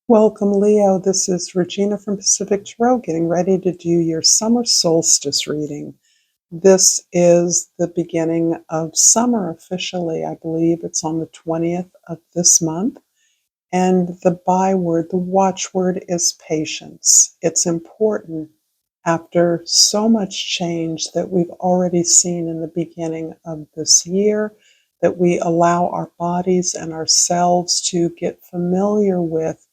Welcome, Leo. This is Regina from Pacific Tarot, getting ready to do your summer solstice reading. This is the beginning of summer officially. I believe it's on the 20th of this month. And the byword, the watchword is patience. It's important after so much change that we've already seen in the beginning of this year, that we allow our bodies and ourselves to get familiar with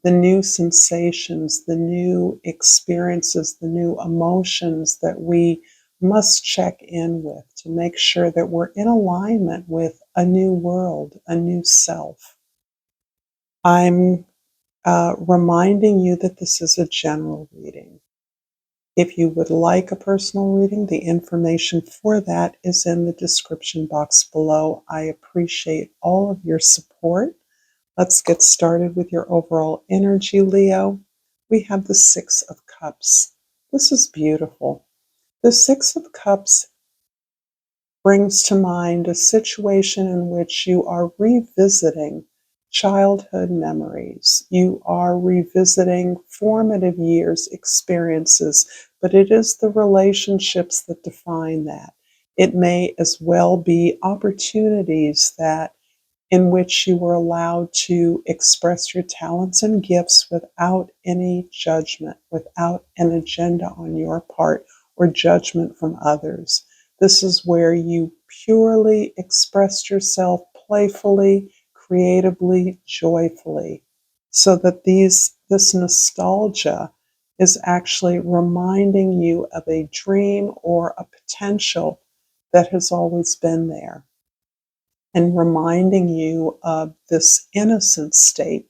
the new sensations, the new experiences, the new emotions that we must check in with to make sure that we're in alignment with a new world, a new self. I'm reminding you that this is a general reading. If you would like a personal reading, the information for that is in the description box below. I appreciate all of your support. Let's get started with your overall energy, Leo. We have the Six of Cups. This is beautiful. The Six of Cups brings to mind a situation in which you are revisiting childhood memories. You are revisiting formative years, experiences, but it is the relationships that define that. It may as well be opportunities that in which you were allowed to express your talents and gifts without any judgment, without an agenda on your part or judgment from others. This is where you purely expressed yourself playfully, creatively, joyfully, so that this nostalgia is actually reminding you of a dream or a potential that has always been there, and reminding you of this innocent state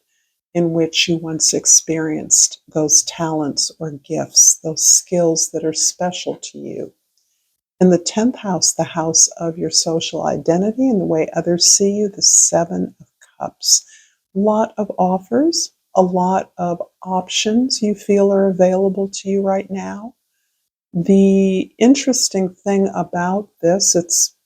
in which you once experienced those talents or gifts, those skills that are special to you. In the 10th house, the house of your social identity and the way others see you, the Seven of Cups. A lot of offers, a lot of options you feel are available to you right now. The interesting thing about this, it's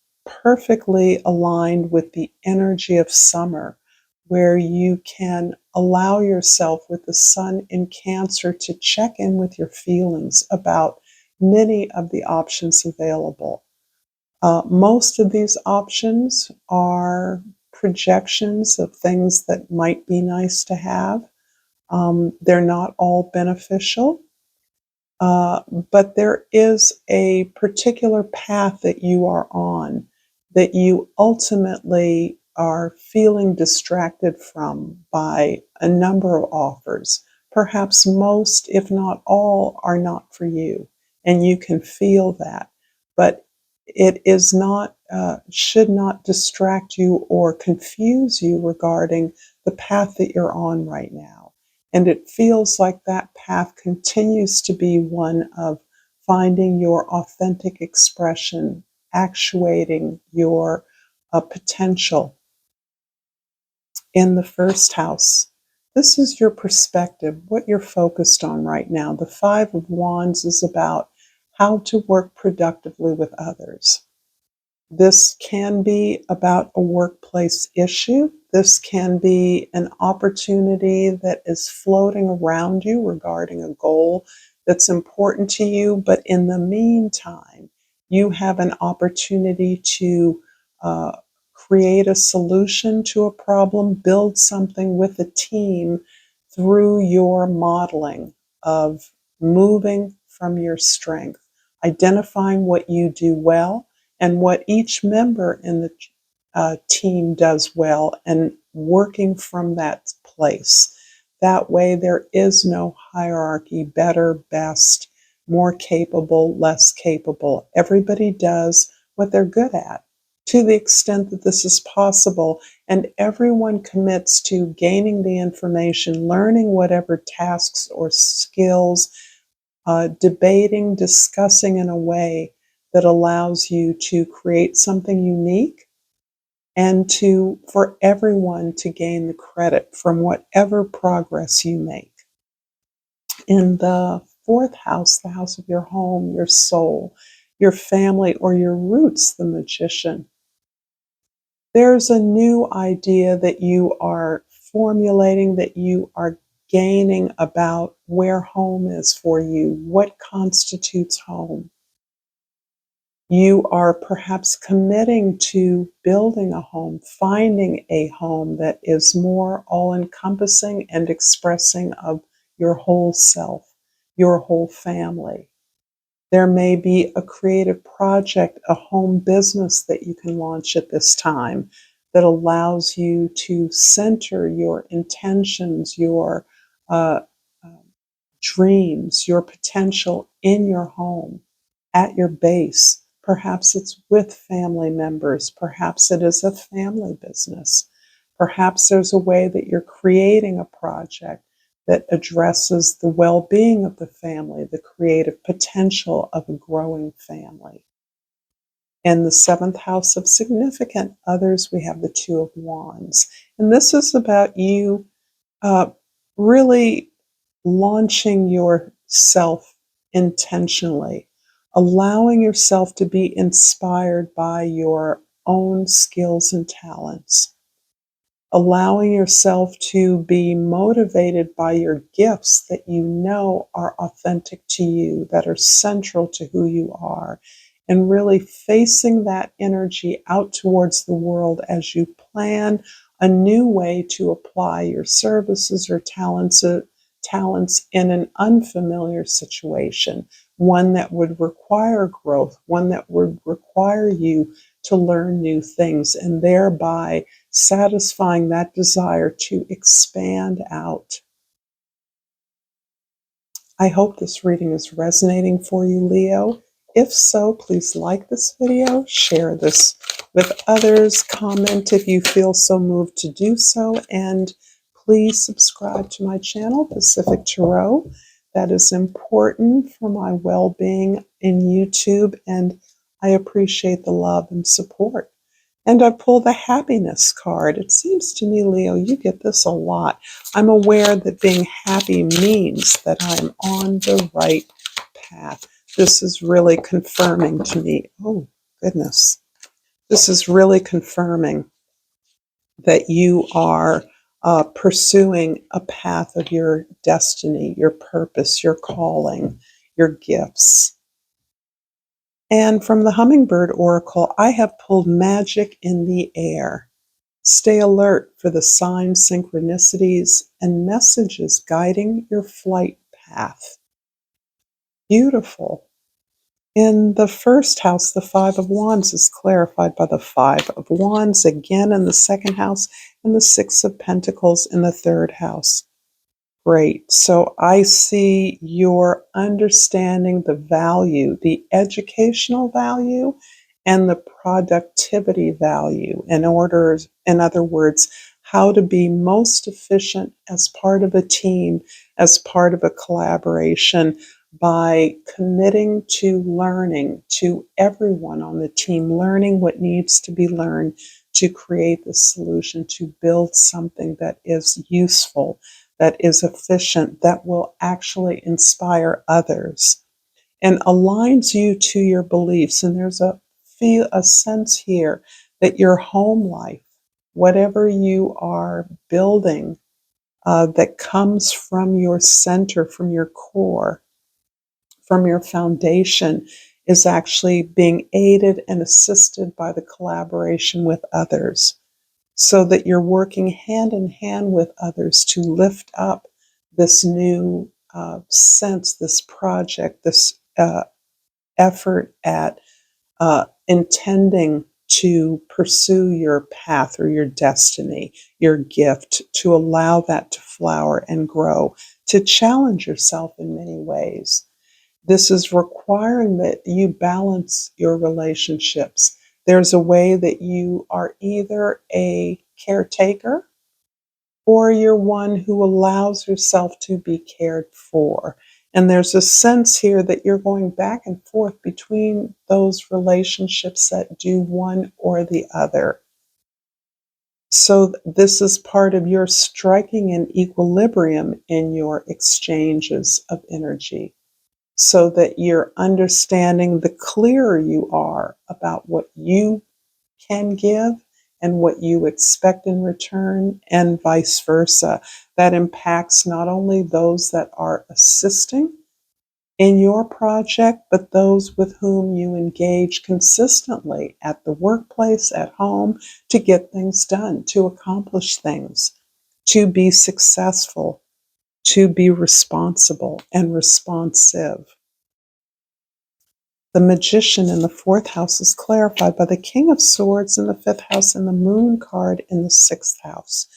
perfectly aligned with the energy of summer, where you can allow yourself with the sun in Cancer to check in with your feelings about many of the options available. Most of these options are projections of things that might be nice to have. They're not all beneficial. But there is a particular path that you are on that you ultimately are feeling distracted from by a number of offers. Perhaps most, if not all, are not for you, and you can feel that. But it is not, should not distract you or confuse you regarding the path that you're on right now. And it feels like that path continues to be one of finding your authentic expression, actuating your potential. In the first house, this is your perspective, what you're focused on right now. The Five of Wands is about how to work productively with others. This can be about a workplace issue. This can be an opportunity that is floating around you regarding a goal that's important to you. But in the meantime, you have an opportunity to uh, create a solution to a problem, build something with a team through your modeling of moving from your strength, identifying what you do well and what each member in the team does well, and working from that place. That way, there is no hierarchy, better, best, more capable, less capable. Everybody does what they're good at to the extent that this is possible, and everyone commits to gaining the information, learning whatever tasks or skills, debating, discussing in a way that allows you to create something unique and for everyone to gain the credit from whatever progress you make. In the fourth house, the house of your home, your soul, your family, or your roots, the Magician, there's a new idea that you are formulating, that you are gaining about where home is for you, what constitutes home. You are perhaps committing to building a home, finding a home that is more all-encompassing and expressing of your whole self, your whole family. There may be a creative project, a home business that you can launch at this time that allows you to center your intentions, your uh, uh, dreams, your potential in your home, at your base. Perhaps it's with family members. Perhaps it is a family business. Perhaps there's a way that you're creating a project that addresses the well-being of the family, the creative potential of a growing family. In the seventh house of significant others, we have the Two of Wands. And this is about you uh, really launching yourself intentionally, allowing yourself to be inspired by your own skills and talents, allowing yourself to be motivated by your gifts that you know are authentic to you, that are central to who you are, and really facing that energy out towards the world as you plan a new way to apply your services or talents in an unfamiliar situation, one that would require growth, one that would require you to learn new things, and thereby satisfying that desire to expand out. I hope this reading is resonating for you, Leo. If so, please like this video, share this with others, comment if you feel so moved to do so, and please subscribe to my channel, Pacific Tarot. That is important for my well-being in YouTube, and I appreciate the love and support. And I pull the happiness card. It seems to me, Leo, you get this a lot. I'm aware that being happy means that I'm on the right path. This is really confirming to me. Oh, goodness. This is really confirming that you are pursuing a path of your destiny, your purpose, your calling, your gifts. And from the Hummingbird Oracle, I have pulled magic in the air. Stay alert for the signs, synchronicities, and messages guiding your flight path. Beautiful. In the first house, the Five of Wands is clarified by the Five of Wands again in the second house, and the Six of Pentacles in the third house. Great. So I see you're understanding the value, the educational value, and the productivity value in other words, how to be most efficient as part of a team, as part of a collaboration by committing to learning, to everyone on the team, learning what needs to be learned to create the solution, to build something that is useful, that is efficient, that will actually inspire others and aligns you to your beliefs. And there's a sense here that your home life, whatever you are building, that comes from your center, from your core, from your foundation, is actually being aided and assisted by the collaboration with others, so that you're working hand in hand with others to lift up this new sense, this project, this effort at intending to pursue your path or your destiny, your gift, to allow that to flower and grow, to challenge yourself in many ways. This is requiring that you balance your relationships. There's a way that you are either a caretaker or you're one who allows yourself to be cared for. And there's a sense here that you're going back and forth between those relationships that do one or the other. So this is part of your striking an equilibrium in your exchanges of energy, so that you're understanding, the clearer you are about what you can give and what you expect in return, and vice versa. That impacts not only those that are assisting in your project, but those with whom you engage consistently at the workplace, at home, to get things done, to accomplish things, to be successful, to be responsible and responsive. The Magician in the fourth house is clarified by the King of Swords in the fifth house and the Moon card in the sixth house.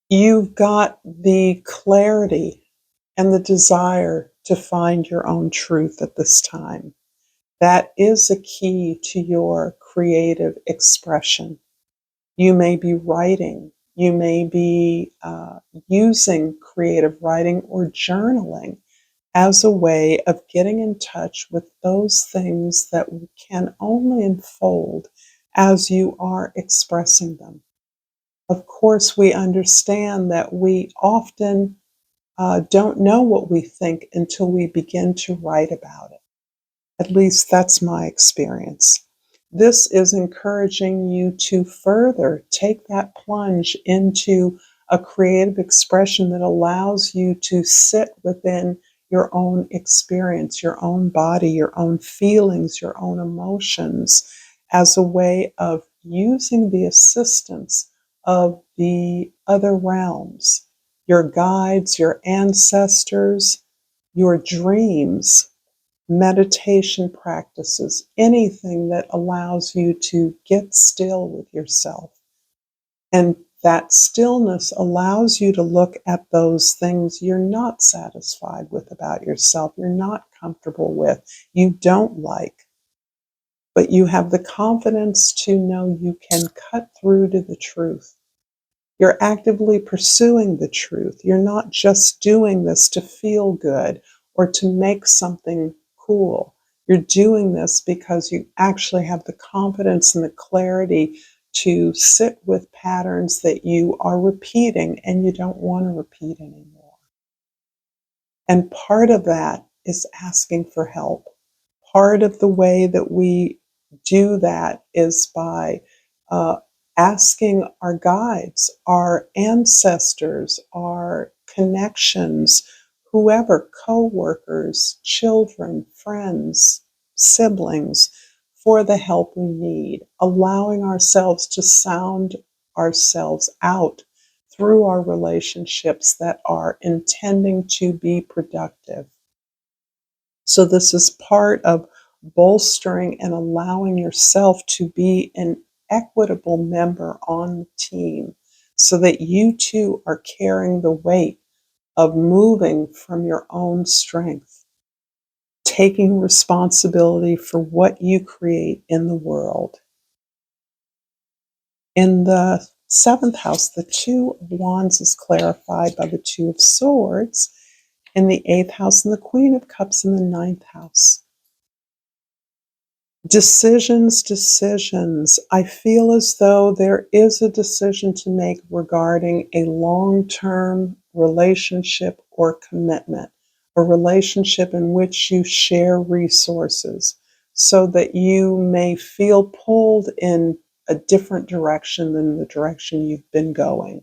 You've got the clarity and the desire to find your own truth at this time. That is a key to your creative expression. You may be writing, you may be using creative writing or journaling as a way of getting in touch with those things that can only unfold as you are expressing them. Of course, we understand that we often don't know what we think until we begin to write about it. At least that's my experience. This is encouraging you to further take that plunge into a creative expression that allows you to sit within your own experience, your own body, your own feelings, your own emotions, as a way of using the assistance of the other realms, your guides, your ancestors, your dreams, meditation practices, anything that allows you to get still with yourself. And that stillness allows you to look at those things you're not satisfied with about yourself, you're not comfortable with, you don't like, but you have the confidence to know you can cut through to the truth. You're actively pursuing the truth. You're not just doing this to feel good or to make something cool. You're doing this because you actually have the confidence and the clarity to sit with patterns that you are repeating and you don't want to repeat anymore. And part of that is asking for help. Part of the way that we do that is by uh, asking our guides, our ancestors, our connections, whoever, co-workers, children, friends, siblings, for the help we need, allowing ourselves to sound ourselves out through our relationships that are intending to be productive. So this is part of bolstering and allowing yourself to be an equitable member on the team so that you too are carrying the weight of moving from your own strength, taking responsibility for what you create in the world. In the seventh house, the Two of Wands is clarified by the Two of Swords. In the eighth house, and the Queen of Cups in the ninth house. Decisions, decisions. I feel as though there is a decision to make regarding a long-term relationship or commitment, a relationship in which you share resources so that you may feel pulled in a different direction than the direction you've been going.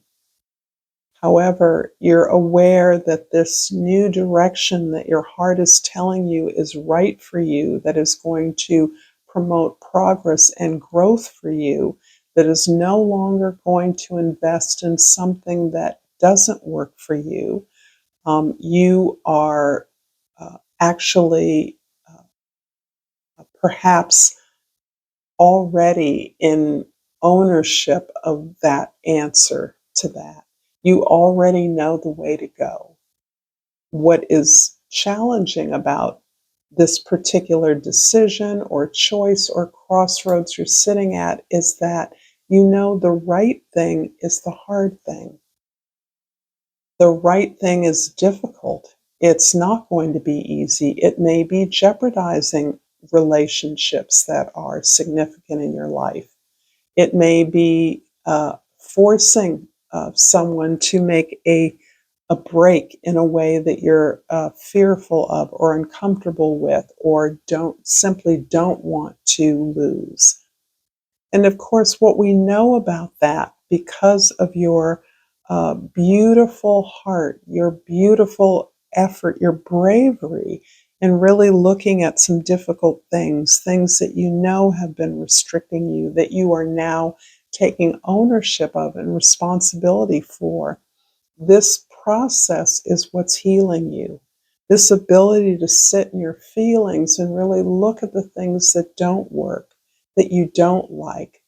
However, you're aware that this new direction that your heart is telling you is right for you, that is going to promote progress and growth for you, that is no longer going to invest in something that doesn't work for you. You are actually perhaps already in ownership of that answer to that. You already know the way to go. What is challenging about this particular decision or choice or crossroads you're sitting at is that you know the right thing is the hard thing. The right thing is difficult. It's not going to be easy. It may be jeopardizing relationships that are significant in your life. It may be forcing someone to make a break in a way that you're fearful of or uncomfortable with or don't want to lose. And of course, what we know about that, because of your beautiful heart, your beautiful effort, your bravery, and really looking at some difficult things, things that you know have been restricting you, that you are now taking ownership of and responsibility for. This process is what's healing you. This ability to sit in your feelings and really look at the things that don't work, that you don't like,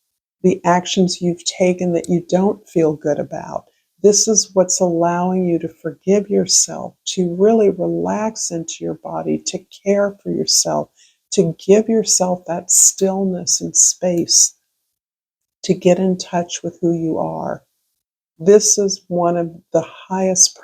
the actions you've taken that you don't feel good about. This is what's allowing you to forgive yourself, to really relax into your body, to care for yourself, to give yourself that stillness and space to get in touch with who you are. This is one of the highest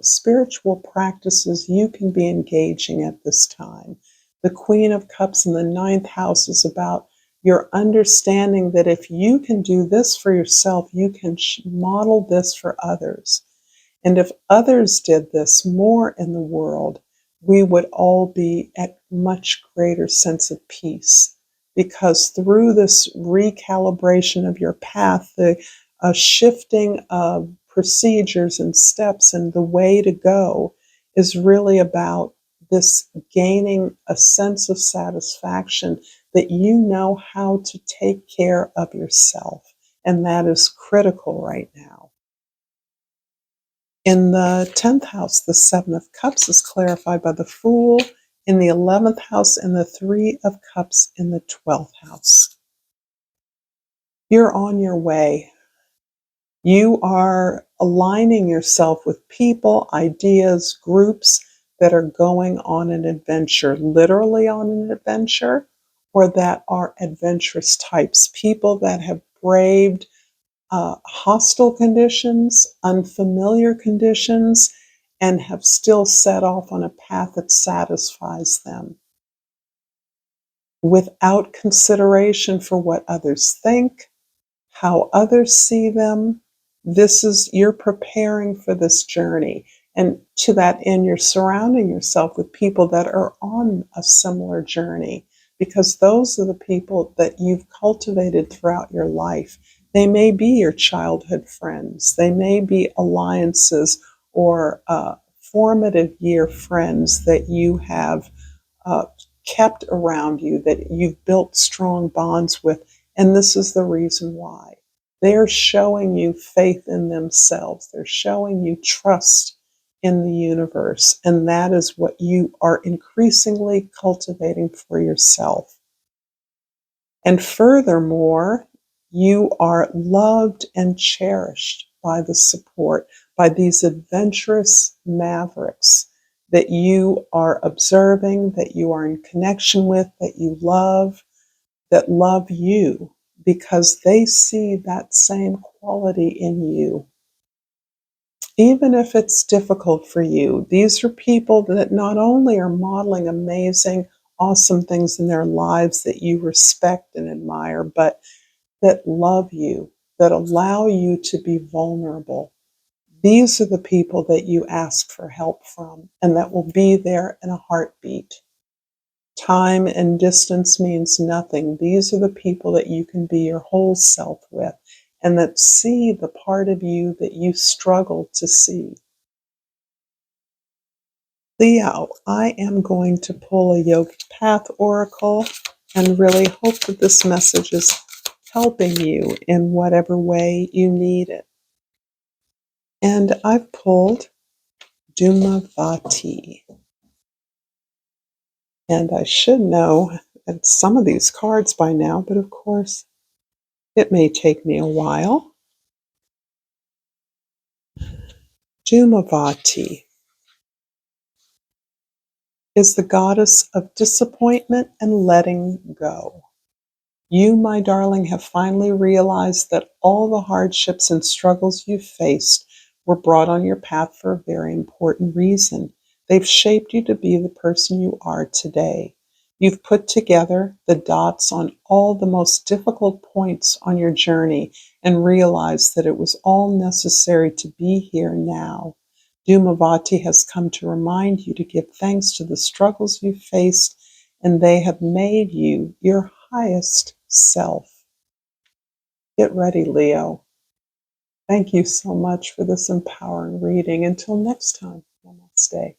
spiritual practices you can be engaging at this time. The Queen of Cups in the ninth house is about your understanding that if you can do this for yourself, you can model this for others. And if others did this more in the world, we would all be at much greater sense of peace. Because through this recalibration of your path, the shifting of procedures and steps and the way to go is really about this gaining a sense of satisfaction that you know how to take care of yourself. And that is critical right now. In the 10th house, the Seven of Cups is clarified by the Fool in the 11th house and the Three of Cups in the 12th house. You're on your way. You are aligning yourself with people, ideas, groups that are going on an adventure, literally on an adventure, or that are adventurous types, people that have braved hostile conditions, unfamiliar conditions, and have still set off on a path that satisfies them without consideration for what others think, how others see them. You're preparing for this journey. And to that end, you're surrounding yourself with people that are on a similar journey, because those are the people that you've cultivated throughout your life. They may be your childhood friends. They may be alliances or formative year friends that you have uh, kept around you, that you've built strong bonds with. And this is the reason why. They're showing you faith in themselves. They're showing you trust in the universe. And that is what you are increasingly cultivating for yourself. And furthermore, you are loved and cherished by the support, by these adventurous mavericks that you are observing, that you are in connection with, that you love, that love you, because they see that same quality in you. Even if it's difficult for you, these are people that not only are modeling amazing, awesome things in their lives that you respect and admire, but that love you, that allow you to be vulnerable. These are the people that you ask for help from and that will be there in a heartbeat. Time and distance means nothing. These are the people that you can be your whole self with and that see the part of you that you struggle to see. Leo, I am going to pull a Yogic Path Oracle and really hope that this message is helping you in whatever way you need it. And I've pulled Dumavati. And I should know some of these cards by now, but of course it may take me a while. Dumavati is the goddess of disappointment and letting go. You, my darling, have finally realized that all the hardships and struggles you faced were brought on your path for a very important reason. They've shaped you to be the person you are today. You've put together the dots on all the most difficult points on your journey and realized that it was all necessary to be here now. Dumavati has come to remind you to give thanks to the struggles you faced, and they have made you your highest self. Get ready, Leo. Thank you so much for this empowering reading. Until next time, namaste.